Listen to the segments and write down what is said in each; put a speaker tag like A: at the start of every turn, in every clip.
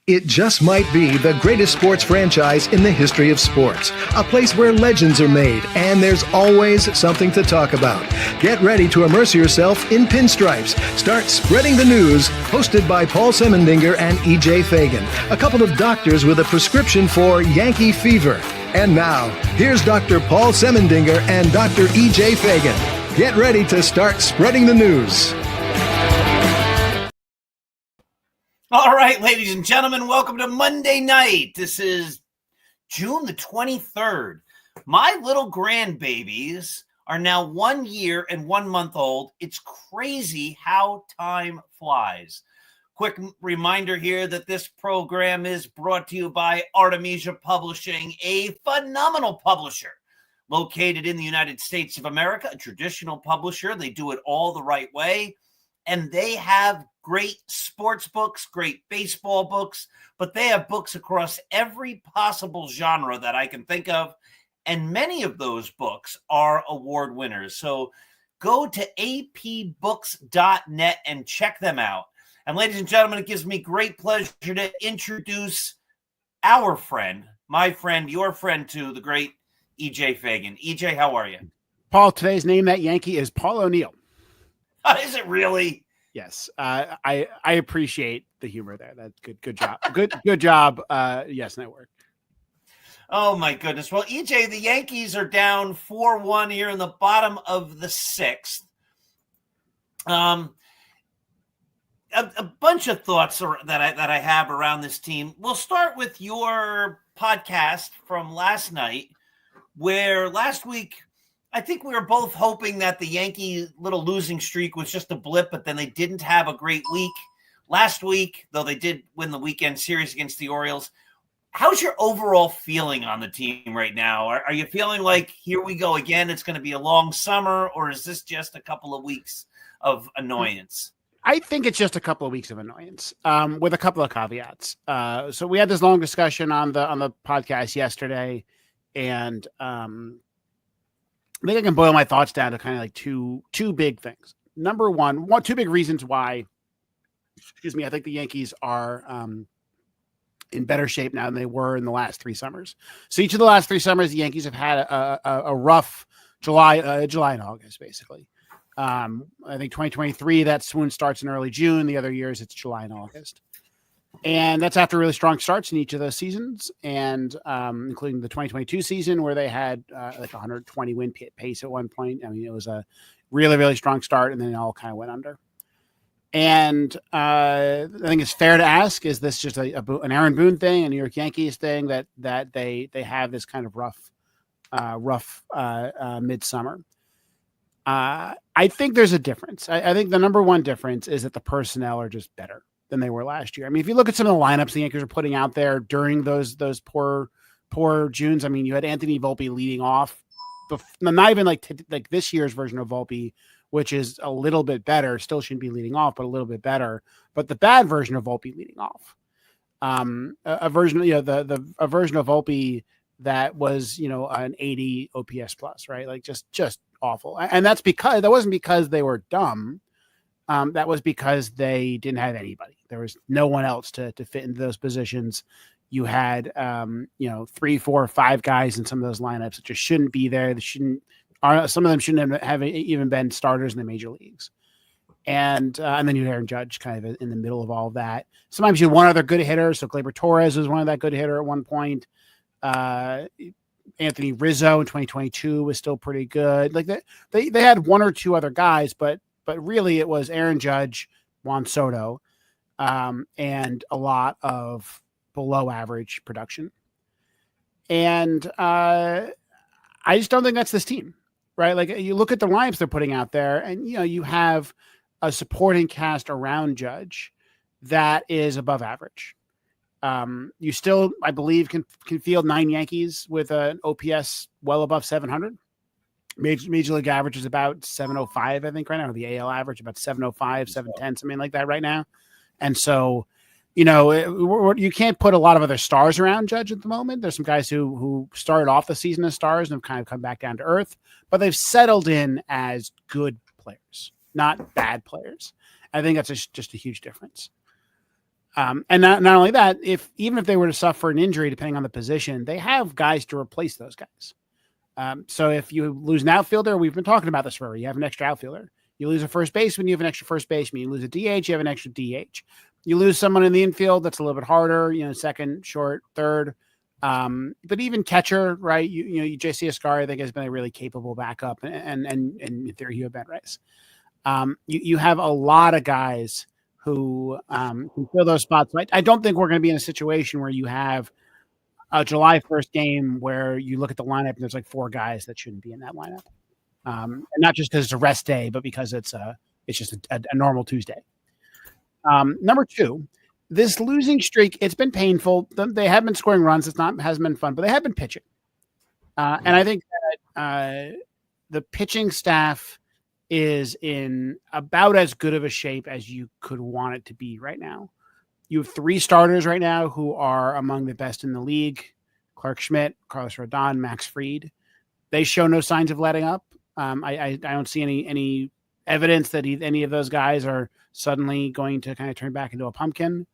A: It just might be the greatest sports franchise in the history of sports. A place where legends are made, and there's always something to talk about. Get ready to immerse yourself in pinstripes. Start spreading the news, hosted by Paul Semendinger and E.J. Fagan, a couple of doctors with a prescription for Yankee fever. And now, here's Dr. Paul Semendinger and Dr. E.J. Fagan. Get ready to start spreading the news.
B: All right, ladies and gentlemen, welcome to Monday night. This is June the 23rd. My little grandbabies are now 1 year and 1 month old. It's crazy how time flies. Quick reminder here that this program is brought to you by Artemisia Publishing, a phenomenal publisher located in the United States of America, a traditional publisher. They do it all the right way, and they have great sports books, great baseball books, but they have books across every possible genre that I can think of, and many of those books are award winners. So go to apbooks.net and check them out. And ladies and gentlemen, it gives me great pleasure to introduce our friend, my friend, your friend too, the great E.J. Fagan. E.J., how are you?
C: Paul, today's name that Yankee is Paul O'Neill.
B: Is it really?
C: Yes, I appreciate the humor there. That's good. Good job. Good job. Yes, network.
B: Oh my goodness. Well, EJ, the Yankees are down 4-1 here in the bottom of the sixth. A bunch of thoughts that I have around this team. We'll start with your podcast from last night, where last week I think we were both hoping that the Yankee little losing streak was just a blip, but then they didn't have a great week last week, though they did win the weekend series against the Orioles. How's your overall feeling on the team right now? Are you feeling like, here we go again, it's going to be a long summer, or is this just a couple of weeks of annoyance?
C: I think it's just a couple of weeks of annoyance, with a couple of caveats. So we had this long discussion on the podcast yesterday, and I think I can boil my thoughts down to kind of like two big things. Number one, two big reasons why, I think the Yankees are in better shape now than they were in the last 3 summers. So each of the last 3 summers, the Yankees have had a rough July and August, basically. I think 2023, that swoon starts in early June. The other years, it's July and August. And that's after really strong starts in each of those seasons, and including the 2022 season where they had like 120 win pace at one point. I mean, it was a really, really strong start, and then it all kind of went under. And I think it's fair to ask, is this just an Aaron Boone thing, a New York Yankees thing, that they have this kind of rough midsummer? I think there's a difference. I think the number one difference is that the personnel are just better than they were last year. I mean, if you look at some of the lineups the Yankees are putting out there during those poor Junes, I mean, you had Anthony Volpe leading off, not even like this year's version of Volpe, which is a little bit better. Still shouldn't be leading off, but a little bit better. But the bad version of Volpe leading off, a version of Volpe that was, an 80 OPS plus, right? Like just awful. And that wasn't because they were dumb. That was because they didn't have anybody. There was no one else to fit into those positions. You had, 3, 4, 5 guys in some of those lineups that just shouldn't be there. Some of them shouldn't have even been starters in the major leagues. And then you had Aaron Judge kind of in the middle of all of that. Sometimes you had one other good hitter. So Gleyber Torres was one of that good hitter at one point. Anthony Rizzo in 2022 was still pretty good. Like they had one or two other guys, but really it was Aaron Judge, Juan Soto, and a lot of below average production. And I just don't think that's this team, right? Like, you look at the lineups they're putting out there, and you have a supporting cast around Judge that is above average. You still, I believe, can field 9 Yankees with an OPS well above 700. Major league average is about 705, I think, right now. The AL average about 705, 710, something like that right now. And so, you can't put a lot of other stars around Judge at the moment. There's some guys who started off the season as stars and have kind of come back down to earth, but they've settled in as good players, not bad players. I think that's just a huge difference. And not only that, even if they were to suffer an injury, depending on the position, they have guys to replace those guys. So if you lose an outfielder, we've been talking about this forever. You have an extra outfielder. You lose a first baseman, you have an extra first baseman. You lose a DH, you have an extra DH. You lose someone in the infield, that's a little bit harder. Second, short, third. But even catcher, right? JC Ascari, I think, has been a really capable backup, and in theory, you have Ben Rice. You have a lot of guys who can fill those spots. I don't think we're going to be in a situation where you have a July 1st game where you look at the lineup and there's like 4 guys that shouldn't be in that lineup. And not just because it's a rest day, but because it's just a normal Tuesday. Number 2, this losing streak, it's been painful. They have been scoring runs. Hasn't been fun, but they have been pitching. And I think that the pitching staff is in about as good of a shape as you could want it to be right now. You have 3 starters right now who are among the best in the league: Clark Schmidt, Carlos Rodon, Max Fried. They show no signs of letting up. I don't see any evidence that any of those guys are suddenly going to kind of turn back into a pumpkin.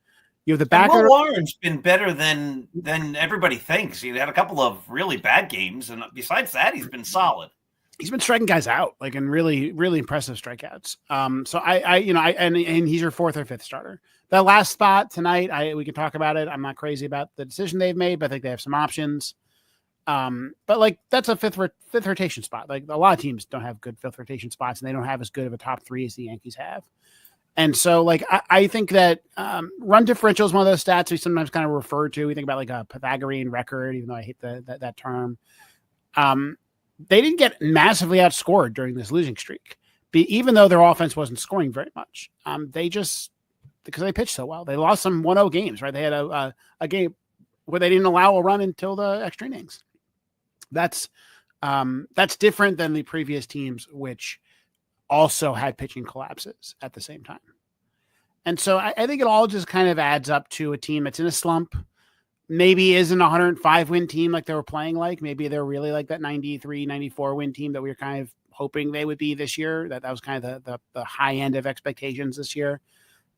C: You have the backer.
B: Will Warren's been better than everybody thinks. He had a couple of really bad games, and besides that, he's been solid.
C: He's been striking guys out, like, in really, really impressive strikeouts. So and he's your 4th or 5th starter. That last spot tonight, we can talk about it. I'm not crazy about the decision they've made, but I think they have some options. But like, that's a fifth rotation spot. Like, a lot of teams don't have good 5th rotation spots, and they don't have as good of a top 3 as the Yankees have. And so, like, I think that run differential is one of those stats we sometimes kind of refer to. We think about like a Pythagorean record, even though I hate that term. They didn't get massively outscored during this losing streak, even though their offense wasn't scoring very much. Because they pitched so well. They lost some 1-0 games, right? They had a game where they didn't allow a run until the extra innings. That's different than the previous teams, which also had pitching collapses at the same time. And so I think it all just kind of adds up to a team that's in a slump. Maybe isn't a 105 win team like they were playing like. Maybe they're really like that 93, 94 win team that we were kind of hoping they would be this year. That was kind of the high end of expectations this year.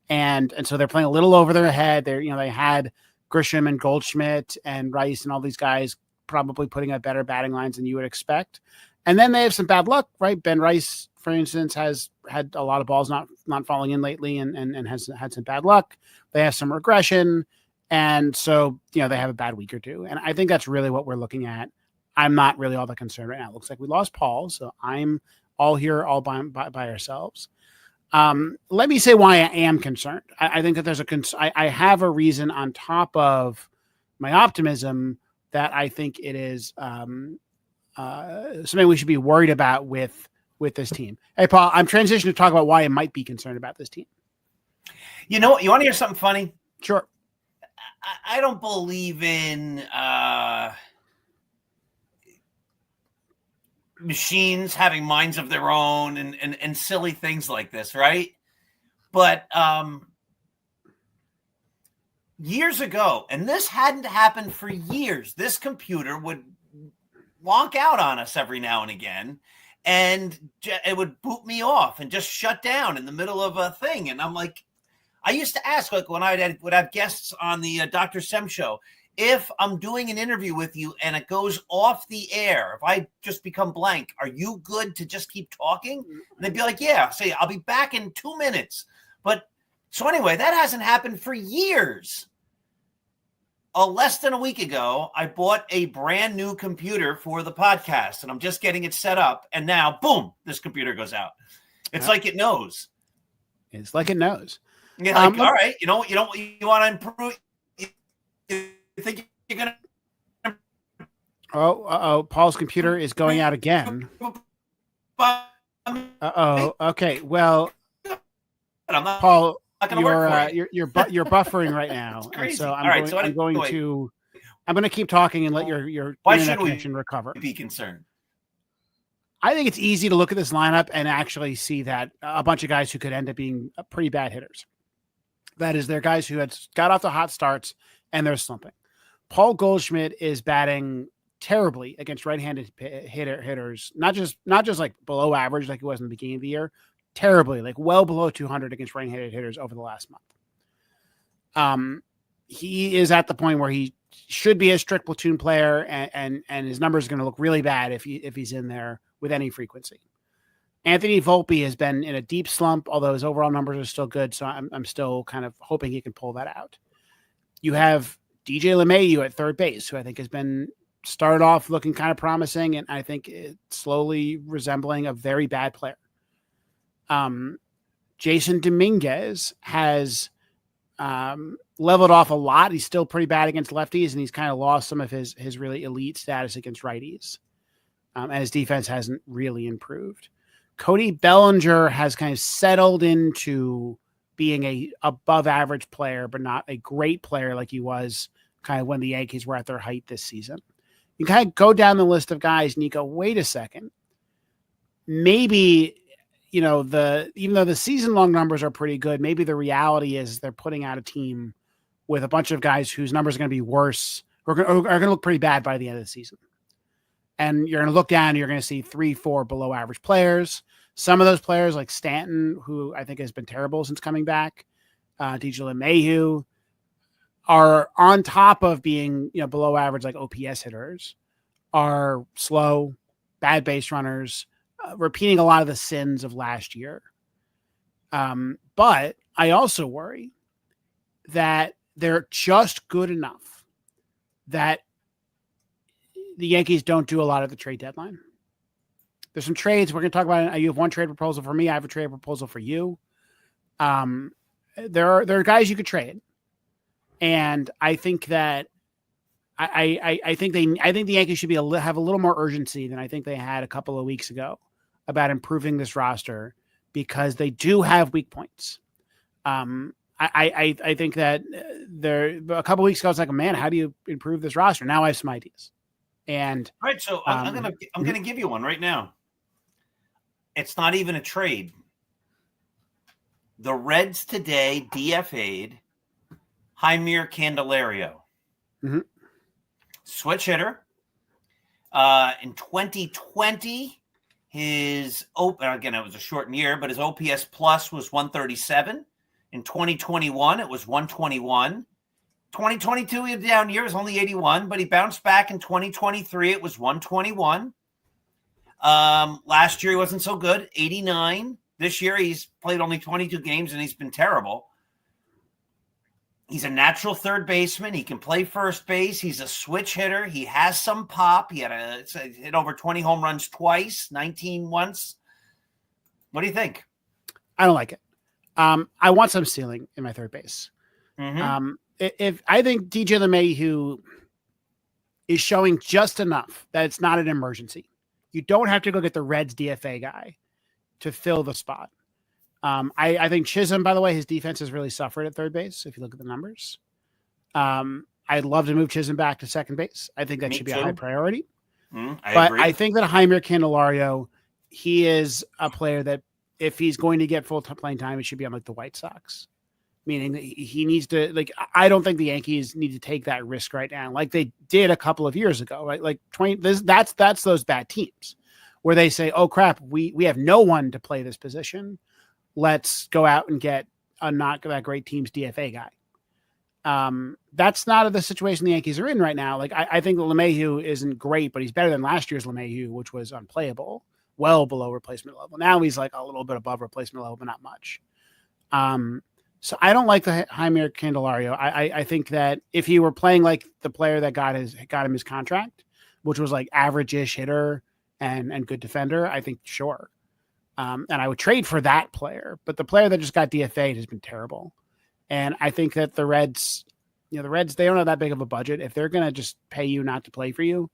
C: And so they're playing a little over their head. They had Grisham and Goldschmidt and Rice and all these guys probably putting up better batting lines than you would expect. And then they have some bad luck, right? Ben Rice, for instance, has had a lot of balls not falling in lately and has had some bad luck. They have some regression. And so, they have a bad week or two. And I think that's really what we're looking at. I'm not really all that concerned right now. It looks like we lost Paul. So I'm all here all by ourselves. Let me say why I am concerned. I think that I have a reason on top of my optimism that I think it is something we should be worried about with this team. Hey, Paul, I'm transitioning to talk about why I might be concerned about this team.
B: You want to hear something funny?
C: Sure.
B: I don't believe in machines having minds of their own and silly things like this, right? But years ago, and this hadn't happened for years, this computer would wonk out on us every now and again, and it would boot me off and just shut down in the middle of a thing. And I'm like, I used to ask, like, when I would have guests on the Dr. Sem show, if I'm doing an interview with you and it goes off the air, if I just become blank, are you good to just keep talking? And they'd be like, yeah, say, I'll be back in 2 minutes. But so anyway, that hasn't happened for years. Less than a week ago, I bought a brand new computer for the podcast, and I'm just getting it set up. And now, boom, this computer goes out. It's like it knows.
C: It's like it knows.
B: Yeah, like, all right, you want to improve. You think you're gonna?
C: Paul's computer is going out again. Okay. Well, Paul, you're buffering right now, and so I'm going to keep talking and let your internet connection recover.
B: Be concerned.
C: I think it's easy to look at this lineup and actually see that a bunch of guys who could end up being pretty bad hitters. That is, they're guys who had got off the hot starts and they're slumping. Paul Goldschmidt is batting terribly against right-handed hitters, not just like below average like he was in the beginning of the year, terribly, like well below 200 against right-handed hitters over the last month. He is at the point where he should be a strict platoon player, and his numbers are going to look really bad if he's in there with any frequency. Anthony Volpe has been in a deep slump, although his overall numbers are still good. So I'm still kind of hoping he can pull that out. You have DJ LeMahieu at third base, who I think has been started off looking kind of promising, and I think it's slowly resembling a very bad player. Jason Dominguez has leveled off a lot. He's still pretty bad against lefties, and he's kind of lost some of his really elite status against righties. And his defense hasn't really improved. Cody Bellinger has kind of settled into being a above average player, but not a great player like he was kind of when the Yankees were at their height this season. You kind of go down the list of guys and you go, wait a second, maybe, even though the season long numbers are pretty good, maybe the reality is they're putting out a team with a bunch of guys whose numbers are going to be worse or are going to look pretty bad by the end of the season. And you're going to look down and you're going to see 3-4 below average players. Some of those players like Stanton, who I think has been terrible since coming back, DJ LeMahieu, are on top of being, below average, like OPS hitters, are slow, bad base runners, repeating a lot of the sins of last year. But I also worry that they're just good enough that the Yankees don't do a lot at the trade deadline. There's some trades we're going to talk about. You have one trade proposal for me. I have a trade proposal for you. There are guys you could trade. And I think that I think the Yankees should have a little more urgency than I think they had a couple of weeks ago about improving this roster, because they do have weak points. I think that there a couple of weeks ago I was like, man, how do you improve this roster? Now I have some ideas. And
B: all right, so I'm gonna give you one right now. It's not even a trade. The Reds today DFA'd Jaime Candelario.
C: Mm-hmm.
B: Switch hitter. In 2020, his again, it was a shortened year, but his OPS plus was 137. In 2021, it was 121. 2022, he had a down year, it was only 81, but he bounced back in 2023. It was 121. Last year, he wasn't so good, 89. This year, he's played only 22 games, and he's been terrible. He's a natural third baseman. He can play first base. He's a switch hitter. He has some pop. He hit over 20 home runs twice, 19 once. What do you think?
C: I don't like it. I want some ceiling in my third base.
B: Mm-hmm.
C: If I think DJ LeMahieu is showing just enough that it's not an emergency. You don't have to go get the Reds DFA guy to fill the spot. I think Chisholm, by the way, his defense has really suffered at third base, if you look at the numbers. I'd love to move Chisholm back to second base. I think that should be a high priority.
B: I agree.
C: I think that Jaime Candelario, he is a player that if he's going to get full playing time, it should be on like the White Sox. Meaning that he needs to, I don't think the Yankees need to take that risk right now, like they did a couple of years ago, right? Like that's those bad teams where they say, oh crap, we have no one to play this position. Let's go out and get a not that great team's DFA guy. That's not the situation the Yankees are in right now. Like I think LeMahieu isn't great, but he's better than last year's LeMahieu, which was unplayable, well below replacement level. Now he's like a little bit above replacement level, but not much. So I don't like the Jaime Candelario. I think that if he were playing like the player that got him his contract, which was like average-ish hitter and good defender, I think sure. And I would trade for that player. But the player that just got DFA'd has been terrible. And I think that the Reds, they don't have that big of a budget. If they're going to just pay you not to play for you,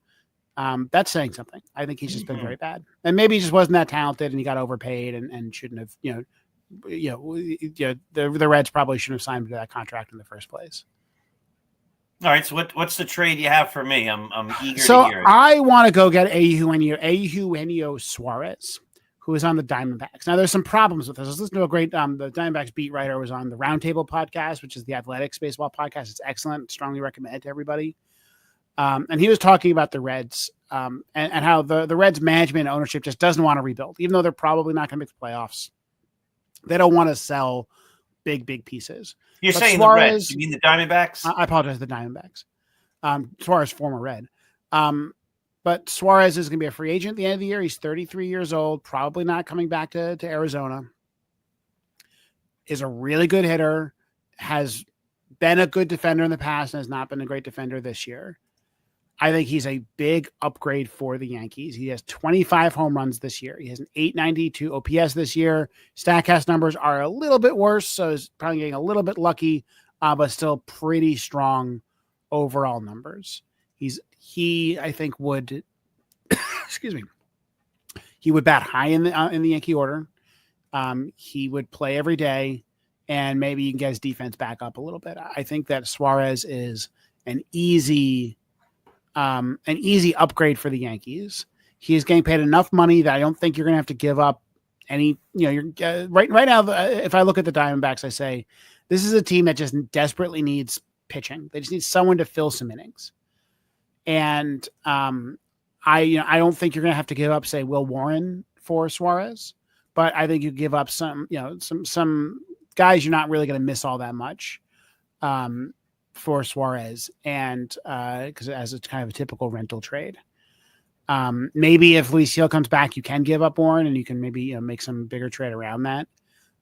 C: that's saying something. I think he's just been very bad. And maybe he just wasn't that talented and he got overpaid and shouldn't have, the Reds probably shouldn't have signed him to that contract in the first place.
B: All right. So what's the trade you have for me? I'm eager
C: to
B: hear it.
C: I want to go get Eugenio Suarez, who is on the Diamondbacks. Now there's some problems with this. I was listening to a great, the Diamondbacks beat writer was on the Roundtable podcast, which is the Athletics baseball podcast. It's excellent. Strongly recommend it to everybody. And he was talking about the Reds and how the Reds management and ownership just doesn't want to rebuild, even though they're probably not going to make the playoffs. They don't want to sell big pieces.
B: You're
C: But
B: saying
C: Suarez,
B: the Reds. You mean the Diamondbacks?
C: I apologize, the Diamondbacks. Suarez, former Red. But Suarez is going to be a free agent at the end of the year. He's 33 years old, probably not coming back to Arizona. Is a really good hitter, has been a good defender in the past, and has not been a great defender this year. I think he's a big upgrade for the Yankees. He has 25 home runs this year. He has an 892 OPS this year. Statcast numbers are a little bit worse, so he's probably getting a little bit lucky, but still pretty strong overall numbers. He I think would excuse me. He would bat high in the Yankee order. He would play every day, and maybe you can get his defense back up a little bit. I think that Suarez is an easy upgrade for the Yankees. He is getting paid enough money that I don't think you're going to have to give up any. You're right now. If I look at the Diamondbacks, I say this is a team that just desperately needs pitching. They just need someone to fill some innings, and I don't think you're going to have to give up, say, Will Warren for Suarez, but I think you give up some guys you're not really going to miss all that much. For Suarez, and because as it's kind of a typical rental trade. Maybe if Luis Gil comes back, you can give up Warren, and you can maybe make some bigger trade around that.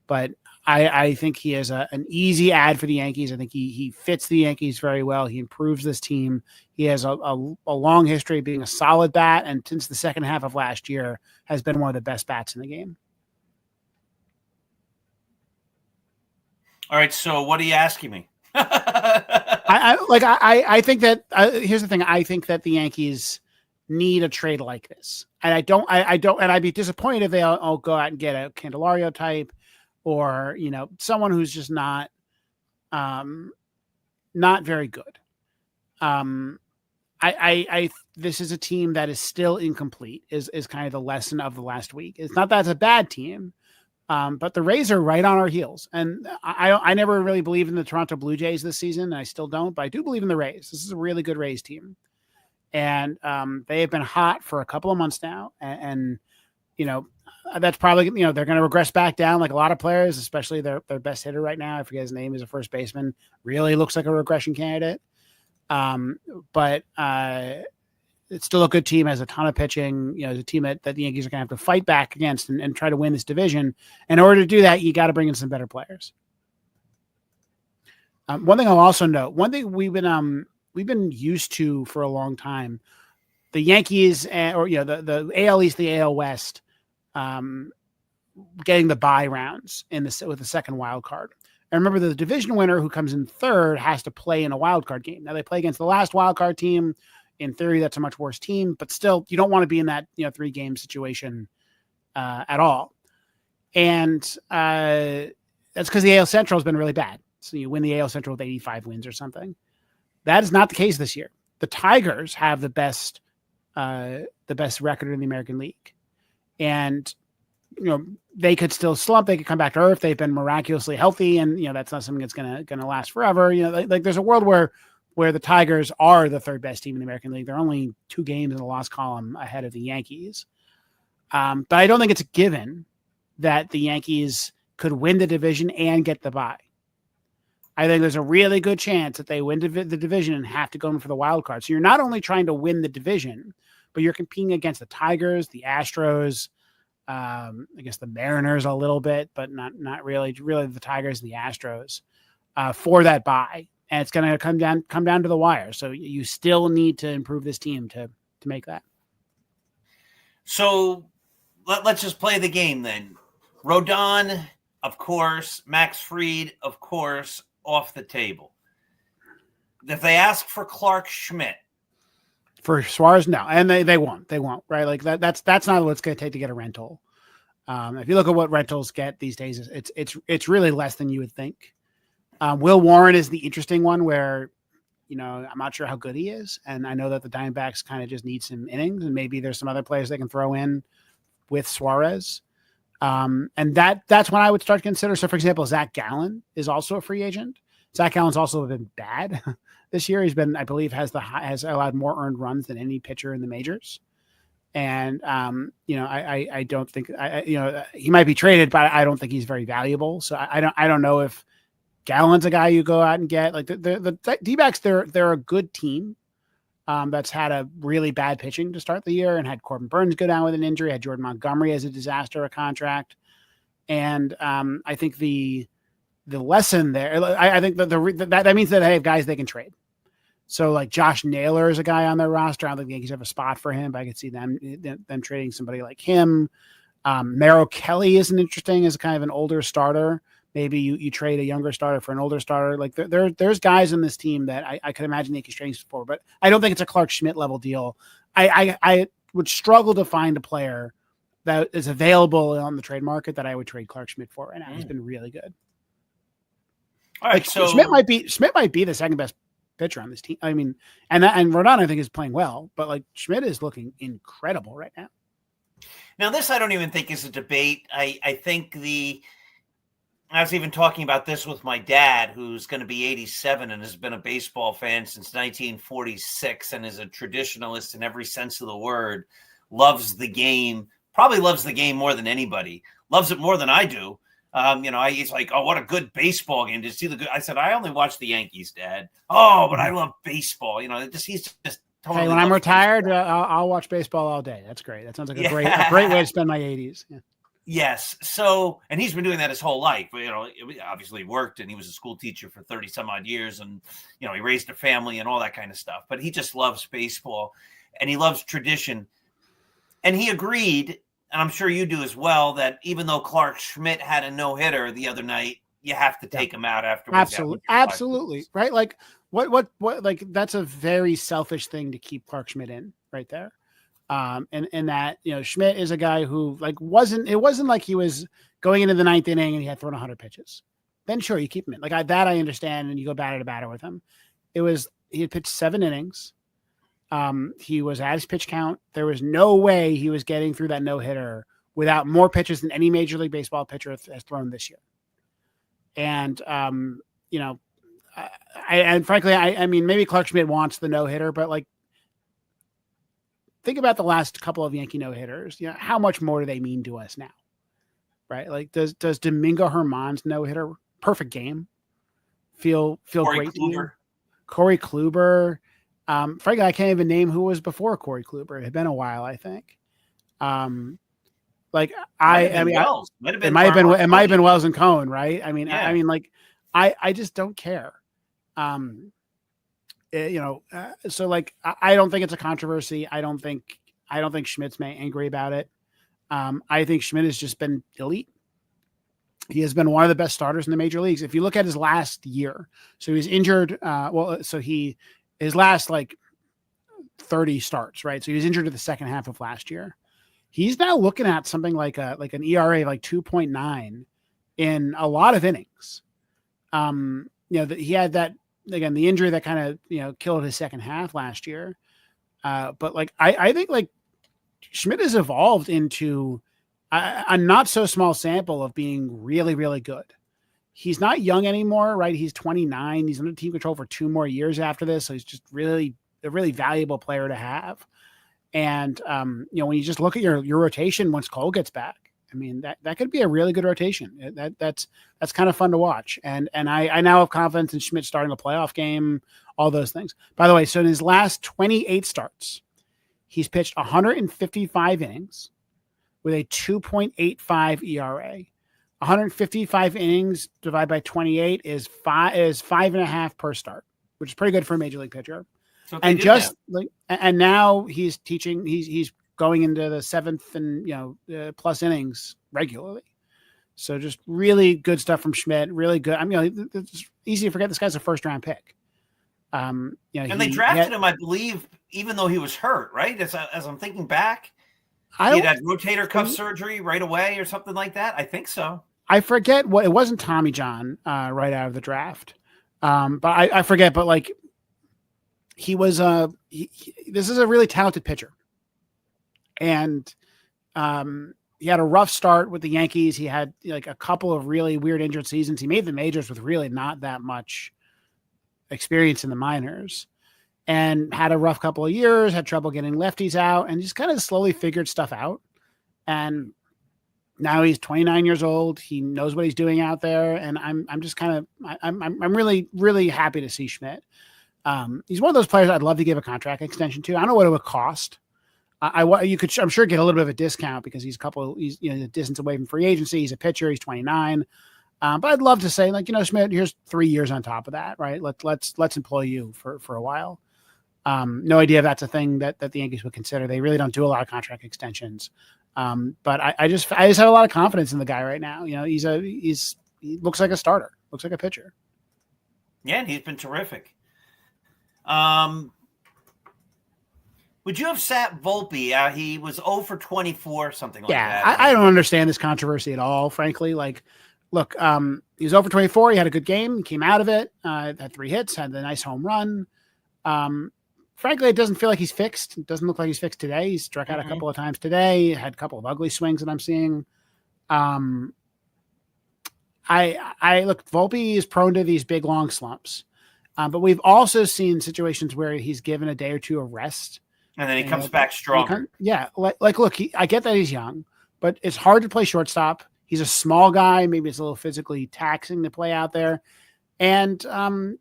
C: But I think he is an easy add for the Yankees. I think he fits the Yankees very well. He improves this team. He has a long history of being a solid bat, and since the second half of last year has been one of the best bats in the game.
B: All right, so what are you asking me?
C: I think that here's the thing. I think that the Yankees need a trade like this, and I don't, and I'd be disappointed if they all go out and get a Candelario type, or someone who's just not very good. This is a team that is still incomplete. Is kind of the lesson of the last week. It's not that it's a bad team. But the Rays are right on our heels. And I never really believed in the Toronto Blue Jays this season. And I still don't, but I do believe in the Rays. This is a really good Rays team. And they have been hot for a couple of months now. And that's probably, they're going to regress back down like a lot of players, especially their best hitter right now. I forget his name, is a first baseman. Really looks like a regression candidate. But it's still a good team, has a ton of pitching. It's a team that the Yankees are going to have to fight back against and try to win this division. In order to do that, you got to bring in some better players. One thing I'll also note, one thing we've been used to for a long time, the Yankees the AL East, the AL West, getting the bye rounds with the second wild card. And remember, the division winner who comes in third has to play in a wild card game. Now they play against the last wild card team. In theory, that's a much worse team, but still, you don't want to be in that 3-game situation at all. And that's because the AL Central has been really bad. So you win the AL Central with 85 wins or something. That is not the case this year. The Tigers have the best record in the American League, and they could still slump. They could come back to earth. They've been miraculously healthy, and that's not something that's gonna last forever. Like there's a world where the Tigers are the third best team in the American League. They're only 2 games in the loss column ahead of the Yankees. But I don't think it's a given that the Yankees could win the division and get the bye. I think there's a really good chance that they win the division and have to go in for the wild card. So you're not only trying to win the division, but you're competing against the Tigers, the Astros, I guess the Mariners a little bit, but not really the Tigers and the Astros for that bye. And it's going to come down to the wire. So you still need to improve this team to make that.
B: So let's just play the game then. Rodon, of course. Max Fried, of course, off the table. If they ask for Clark Schmidt.
C: For Suarez, no. And they won't, right? Like that's not what it's going to take to get a rental. If you look at what rentals get these days, it's really less than you would think. Will Warren is the interesting one where, I'm not sure how good he is. And I know that the Diamondbacks kind of just need some innings, and maybe there's some other players they can throw in with Suarez. And that's when I would start to consider. So for example, Zach Gallen is also a free agent. Zach Gallen's also been bad this year. He's been, I believe, has allowed more earned runs than any pitcher in the majors. And, I don't think, he might be traded, but I don't think he's very valuable. So I don't know if Gallen's a guy you go out and get. Like the D-backs, they're a good team. That's had a really bad pitching to start the year and had Corbin Burns go down with an injury, had Jordan Montgomery as a disaster, a contract. And I think the lesson there, I think that means that they have guys they can trade. So like Josh Naylor is a guy on their roster. I don't think the Yankees have a spot for him, but I could see them trading somebody like him. Merrill Kelly isn't interesting as kind of an older starter. Maybe you trade a younger starter for an older starter. Like there's guys in this team that I could imagine the Yankees trading for, but I don't think it's a Clark Schmidt level deal. I would struggle to find a player that is available on the trade market that I would trade Clark Schmidt for right now. He's been really good.
B: All right,
C: like,
B: so
C: Schmidt might be the second best pitcher on this team. I mean, and Rodon I think is playing well, but like Schmidt is looking incredible right now.
B: Now this I don't even think is a debate. I think I was even talking about this with my dad, who's going to be 87 and has been a baseball fan since 1946 and is a traditionalist in every sense of the word, loves the game, probably loves the game more than anybody, loves it more than I do. He's like, oh, what a good baseball game. Did you see the good? I said, I only watch the Yankees, Dad. Oh, but I love baseball. He's just totally.
C: Hey, when I'm retired, I'll watch baseball all day. That's great. That sounds like a great way to spend my 80s. Yeah.
B: Yes. So, and he's been doing that his whole life. Obviously worked and he was a school teacher for 30 some odd years and, he raised a family and all that kind of stuff. But he just loves baseball and he loves tradition. And he agreed, and I'm sure you do as well, that even though Clark Schmidt had a no-hitter the other night, you have to take him out afterwards.
C: Absolutely. Right? Like what like that's a very selfish thing to keep Clark Schmidt in right there. And that, Schmidt is a guy who it wasn't like he was going into the ninth inning and he had thrown 100 pitches. Then sure, you keep him in. I understand. And you go batter to batter with him. He had pitched 7 innings. He was at his pitch count. There was no way he was getting through that no hitter without more pitches than any Major League Baseball pitcher has thrown this year. And, and frankly, I mean, maybe Clark Schmidt wants the no hitter, but think about the last couple of Yankee no-hitters. How much more do they mean to us now? Right? Like, does Domingo Germán's no-hitter, perfect game, feel great to you? Corey Kluber. Frankly, I can't even name who was before Corey Kluber. It had been a while, I think. It might have been Wells and Cohen, right? I mean, yeah. I just don't care. So I don't think it's a controversy. I don't think Schmidt's angry about it. I think Schmidt has just been elite. He has been one of the best starters in the major leagues. If you look at his last year, so he was injured. His last 30 starts, right? So he was injured at the second half of last year. He's now looking at something like an ERA 2.9 in a lot of innings. He had that. Again, the injury that kind of, killed his second half last year. But I think Schmidt has evolved into a not so small sample of being really, really good. He's not young anymore, right? He's 29. He's under team control for 2 more years after this. So he's just really a really valuable player to have. And, when you just look at your rotation, once Cole gets back, I mean, that could be a really good rotation. That's kind of fun to watch. And I now have confidence in Schmidt starting a playoff game, all those things. By the way, so in his last 28 starts, he's pitched 155 innings with a 2.85 ERA. 155 innings divided by 28 is 5.5 per start, which is pretty good for a major league pitcher. So and and now he's teaching, he's going into the 7th and, plus innings regularly. So just really good stuff from Schmidt. Really good. I mean, it's easy to forget this guy's a 1st-round pick.
B: And they drafted him, I believe, even though he was hurt, right? As I'm thinking back, he had rotator cuff surgery right away or something like that. I think so.
C: I forget what it wasn't. Tommy John right out of the draft, but I forget. But he was this is a really talented pitcher. And he had a rough start with the Yankees. He had a couple of really weird injured seasons. He made the majors with really not that much experience in the minors and had a rough couple of years, had trouble getting lefties out and just kind of slowly figured stuff out. And Now he's 29 years old. He knows what he's doing out there, and I'm just kind of I'm really really happy to see Schmidt. He's one of those players I'd love to give a contract extension to. I don't know what it would cost. You could I'm sure get a little bit of a discount because he's a distance away from free agency. He's a pitcher. He's 29. But I'd love to say, like, Schmidt, here's 3 years on top of that, right? Let's employ you for a while. No idea if that's a thing that the Yankees would consider. They really don't do a lot of contract extensions. But I just have a lot of confidence in the guy right now. He looks like a starter, looks like a pitcher.
B: Yeah, and he's been terrific. Would you have sat Volpe? He was 0 for 24, something like that.
C: Yeah, I don't understand this controversy at all, frankly. Like, look, he was 0 for 24. He had a good game. He came out of it, had 3 hits, had a nice home run. Frankly, it doesn't feel like he's fixed. It doesn't look like he's fixed today. He struck out a couple of times today, had a couple of ugly swings that I'm seeing. I look, Volpe is prone to these big, long slumps. But we've also seen situations where he's given a day or two of rest.
B: And then he comes back stronger.
C: Look, I get that he's young, but it's hard to play shortstop. He's a small guy. Maybe it's a little physically taxing to play out there. And, when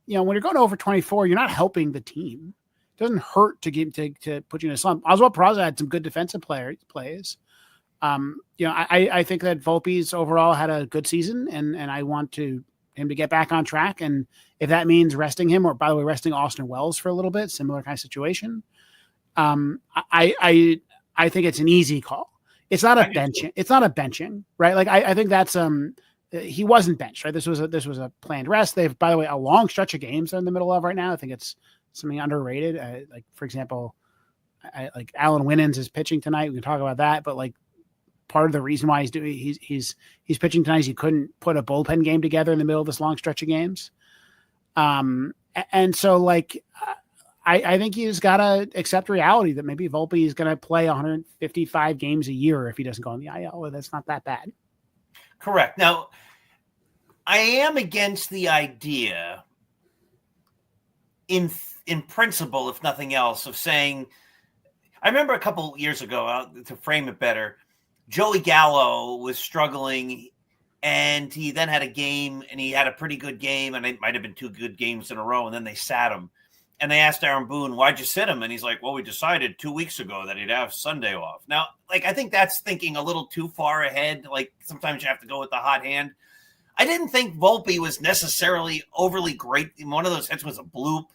C: you're going over 24, you're not helping the team. It doesn't hurt to put you in a slump. Oswald Peraza had some good defensive plays. I think that Volpe's overall had a good season, and I want him to get back on track. And if that means resting him, or by the way, resting Austin Wells for a little bit, similar kind of situation, I think it's an easy call. It's not a benching. It's not a benching, right? Like I think that's he wasn't benched, right? This was a planned rest. They've, by the way, a long stretch of games they're in the middle of right now. I think it's something underrated. Like, for example, like Alan Winans is pitching tonight. We can talk about that, but like part of the reason why he's pitching tonight is he couldn't put a bullpen game together in the middle of this long stretch of games. And so like I think he's got to accept reality that maybe Volpe is going to play 155 games a year if he doesn't go on the IL. That's not that bad.
B: Correct. Now, I am against the idea, in principle, if nothing else, of saying. I remember a couple years ago, to frame it better, Joey Gallo was struggling, and he then had a game, and he had a pretty good game, and it might have been 2 good games in a row, and then they sat him. And they asked Aaron Boone, why'd you sit him? And he's like, well, we decided 2 weeks ago that he'd have Sunday off. Now, like, I think that's thinking a little too far ahead. Like, sometimes you have to go with the hot hand. I didn't think Volpe was necessarily overly great. One of those hits was a bloop.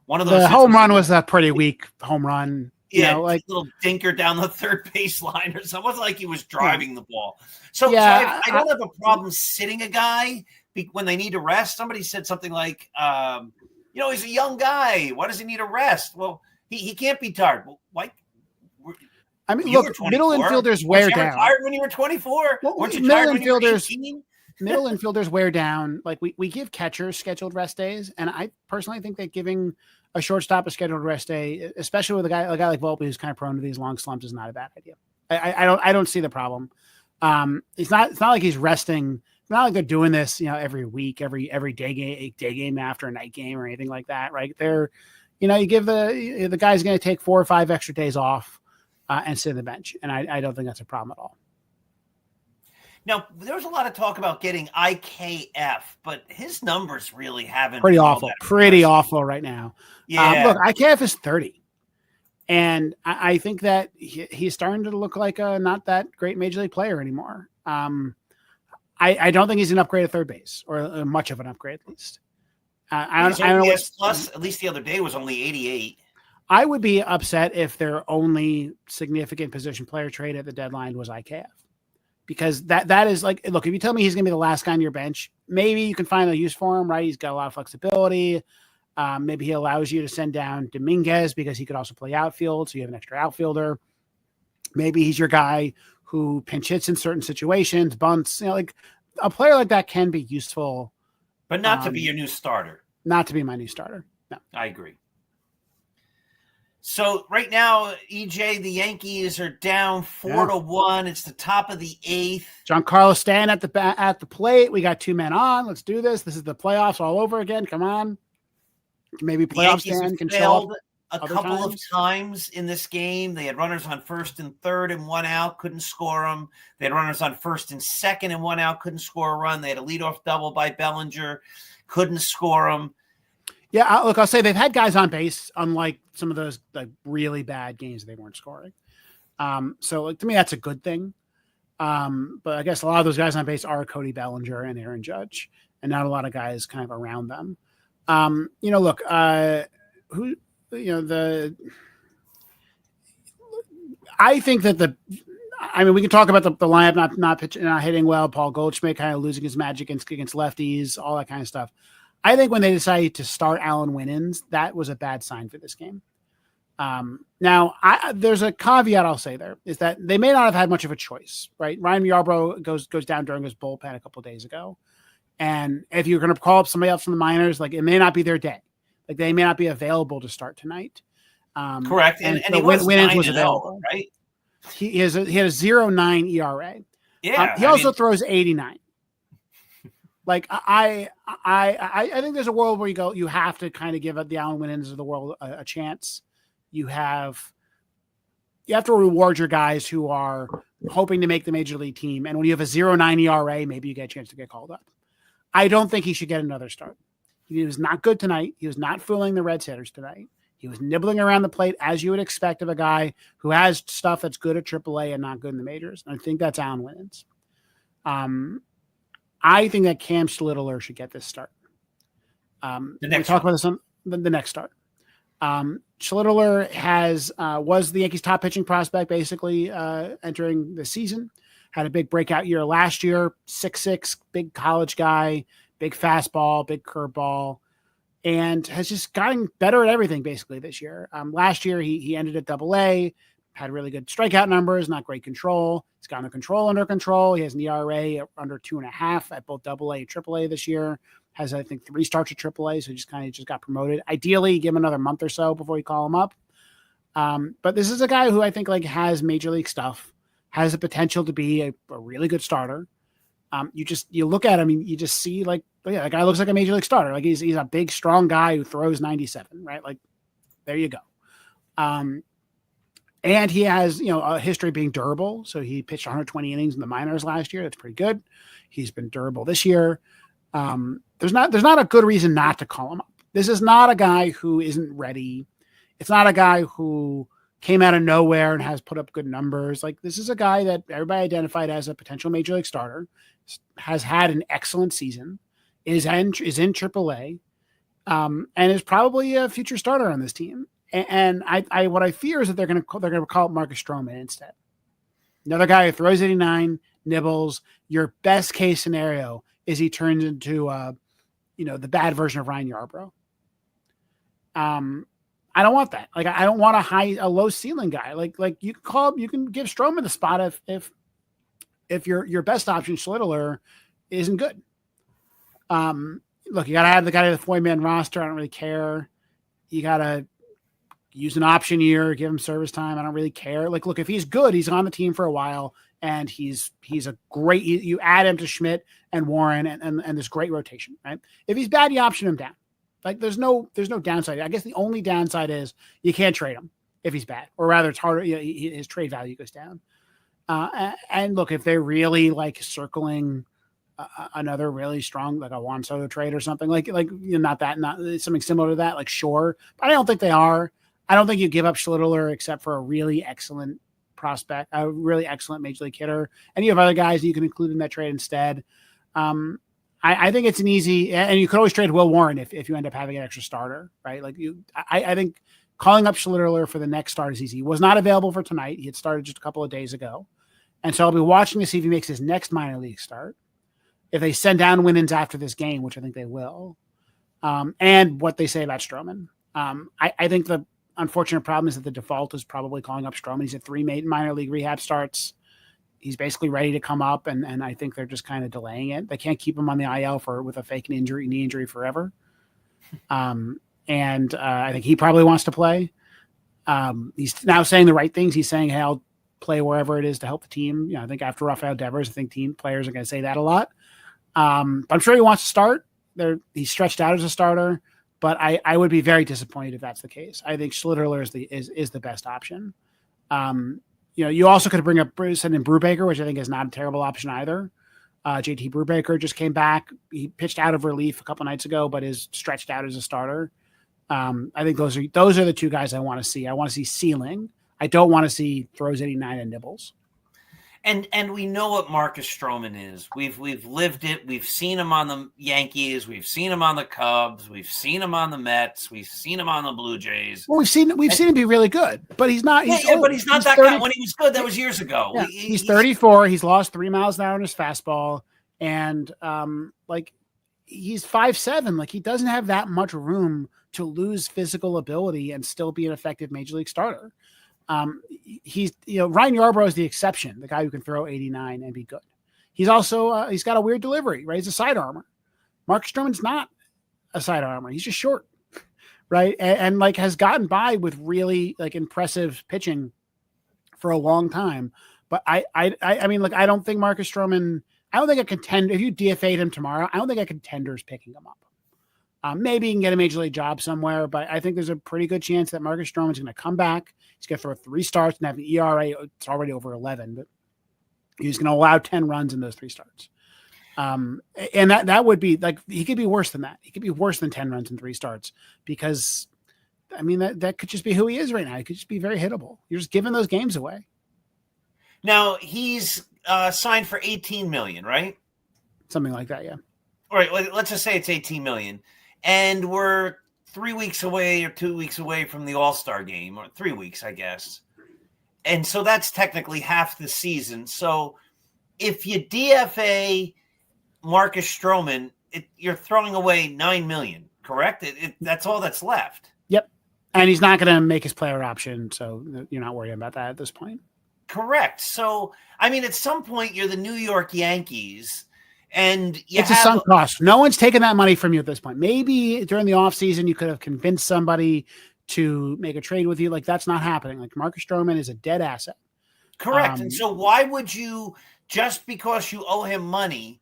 B: One of those
C: home run was a pretty weak home run.
B: Yeah, like a little dinker down the third base line or something. It wasn't like he was driving the ball. So I don't have a problem sitting a guy when they need to rest. Somebody said something like, he's a young guy. Why does he need a rest? Well, he can't be tired. Well, why?
C: I mean, look, middle infielders wear down.
B: Tired when you were 24?
C: Well,
B: weren't you tired when you were 18?
C: Middle infielders wear down. Like we give catchers scheduled rest days, and I personally think that giving a shortstop a scheduled rest day, especially with a guy like Volpe who's kind of prone to these long slumps, is not a bad idea. I don't see the problem. It's not like he's resting. It's not like they're doing this, every week, every day game after a night game or anything like that, right? They're, you give the guy's going to take 4 or 5 extra days off and sit on the bench, and I don't think that's a problem at all.
B: Now, there was a lot of talk about getting IKF, but his numbers really haven't
C: pretty awful right now.
B: Yeah,
C: look, IKF is 30, and I think that he's starting to look like a not that great major league player anymore. I don't think he's an upgrade at third base, or much of an upgrade at least. I don't know.
B: Plus, at least the other day was only 88.
C: I would be upset if their only significant position player trade at the deadline was IKF. Because that is like, look, if you tell me he's going to be the last guy on your bench, maybe you can find a use for him, right? He's got a lot of flexibility. Maybe he allows you to send down Dominguez because he could also play outfield, so you have an extra outfielder. Maybe he's your guy who pinch hits in certain situations, bunts. Like a player like that can be useful.
B: But not to be your new starter.
C: Not to be my new starter. No.
B: I agree. So right now, EJ, the Yankees are down 4-1. It's the top of the 8th.
C: Giancarlo Stanton at the plate. We got 2 men on. Let's do this. This is the playoffs all over again. Come on. Maybe playoff Stanton can show up.
B: a couple of times in this game. They had runners on first and third and one out, couldn't score them. They had runners on first and second and one out, couldn't score a run. They had a leadoff double by Bellinger, couldn't score them.
C: Yeah, look, I'll say they've had guys on base, unlike some of those like really bad games they weren't scoring. So like to me, that's a good thing. But I guess a lot of those guys on base are Cody Bellinger and Aaron Judge, and not a lot of guys kind of around them. Look, I think that we can talk about the lineup not pitching, not hitting well. Paul Goldschmidt kind of losing his magic against lefties, all that kind of stuff. I think when they decided to start Alan Winans, that was a bad sign for this game. Now, there's a caveat I'll say there is that they may not have had much of a choice, right? Ryan Yarbrough goes down during his bullpen a couple of days ago. And if you're going to call up somebody else from the minors, like it may not be their day. Like they may not be available to start tonight.
B: Correct. And he was available, right?
C: He had a 0.9 ERA.
B: Yeah.
C: He also throws 89. Like I think there's a world where you have to kind of give the Alan Winans of the world a chance. You have to reward your guys who are hoping to make the major league team. And when you have a 0.9 ERA, maybe you get a chance to get called up. I don't think he should get another start. He was not good tonight. He was not fooling the Reds hitters tonight. He was nibbling around the plate as you would expect of a guy who has stuff that's good at AAA and not good in the majors. And I think that's Alan Winans. I think that Cam Schlittler should get this start. We talk about this on the next start. Schlittler was the Yankees' top pitching prospect basically entering the season. Had a big breakout year last year. 6'6", big college guy, big fastball, big curveball, and has just gotten better at everything basically this year. Last year he ended at Double-A, had really good strikeout numbers, not great control. He's gotten the control under control. He has an ERA under 2.5 at both Double-A and Triple-A this year. Has, I think, 3 starts at Triple-A, so just got promoted. Ideally, give him another month or so before you call him up. But this is a guy who I think has major league stuff, has the potential to be a really good starter. You look at him, you just see that guy looks like a major league starter. Like he's a big, strong guy who throws 97, right? Like there you go. And he has, a history of being durable. So he pitched 120 innings in the minors last year. That's pretty good. He's been durable this year. There's not a good reason not to call him up. This is not a guy who isn't ready. It's not a guy who came out of nowhere and has put up good numbers. Like this is a guy that everybody identified as a potential major league starter, has had an excellent season, is in AAA, and is probably a future starter on this team. And what I fear is that they're going to call up Marcus Stroman instead. Another guy who throws 89, nibbles. Your best case scenario is he turns into the bad version of Ryan Yarbrough. I don't want that. Like I don't want a low ceiling guy. Like you can give Stroman the spot if your best option Schlittler isn't good. Look, you gotta have the guy to the 40-man roster. I don't really care. You gotta use an option year, give him service time. I don't really care. Like, look, if he's good, he's on the team for a while, and he's a great. You add him to Schmidt and Warren and this great rotation, right? If he's bad, you option him down. Like, there's no downside. I guess the only downside is you can't trade him if he's bad, or rather, it's harder. His trade value goes down. And look, if they're really circling another really strong, like a Juan Soto trade or something, not something similar to that, sure, but I don't think they are. I don't think you give up Schlittler except for a really excellent prospect, a really excellent major league hitter, and you have other guys that you can include in that trade instead. I think it's an easy, and you could always trade Will Warren if you end up having an extra starter, right? I think calling up Schlittler for the next start is easy. He was not available for tonight. He had started just a couple of days ago, and so I'll be watching to see if he makes his next minor league start. If they send down Winans after this game, which I think they will, and what they say about Stroman. I think the unfortunate problem is that the default is probably calling up Stroman. He's at 3 minor league rehab starts. He's basically ready to come up, and I think they're just kind of delaying it. They can't keep him on the IL with a fake knee injury forever. And I think he probably wants to play. He's now saying the right things. He's saying, hey, I'll play wherever it is to help the team. I think after Rafael Devers, I think team players are going to say that a lot. But I'm sure he wants to start. He's stretched out as a starter. but I would be very disappointed if that's the case. I think Schlitterler is the best option. You also could bring up send in Brubaker, which I think is not a terrible option either. JT Brubaker just came back. He pitched out of relief a couple nights ago, but is stretched out as a starter. I think those are the two guys I want to see. I want to see ceiling. I don't want to see throws 89 and nibbles.
B: And we know what Marcus Stroman is. We've lived it. We've seen him on the Yankees. We've seen him on the Cubs. We've seen him on the Mets. We've seen him on the Blue Jays.
C: Well, we've seen him be really good, but he's not.
B: But he's not that 30, guy. When he was good, that was years ago.
C: Yeah, he's 34. He's lost 3 miles an hour on his fastball, and he's 5'7". Like, he doesn't have that much room to lose physical ability and still be an effective major league starter. Ryan Yarbrough is the exception, the guy who can throw 89 and be good. He's also, he's got a weird delivery, right? He's a side armor. Marcus Stroman's not a side armor. He's just short, right? And like has gotten by with really like impressive pitching for a long time. But I mean, like, I don't think Marcus Stroman, I don't think a contender, if you DFA'd him tomorrow, I don't think a contender's picking him up. Maybe he can get a major league job somewhere, but I think there's a pretty good chance that Marcus Stroman's going to come back. He's going to throw 3 starts and have an ERA. It's already over 11, but he's going to allow 10 runs in those 3 starts. And that would be like, he could be worse than that. He could be worse than 10 runs in 3 starts because, I mean, that could just be who he is right now. He could just be very hittable. You're just giving those games away.
B: Now he's signed for $18 million, right?
C: Something like that. Yeah.
B: All right. Let's just say it's $18 million. And we're 3 weeks away or 2 weeks away from the All-Star game, or 3 weeks, I guess. And so that's technically half the season. So if you DFA Marcus Stroman, you're throwing away $9 million, correct? That's all that's left.
C: Yep. And he's not going to make his player option, so you're not worrying about that at this point.
B: Correct. So, I mean, at some point, you're the New York Yankees. And
C: it's a sunk cost. No one's taking that money from you at this point. Maybe during the offseason, you could have convinced somebody to make a trade with you. Like, that's not happening. Like, Marcus Stroman is a dead asset.
B: Correct. And so why would you, just because you owe him money,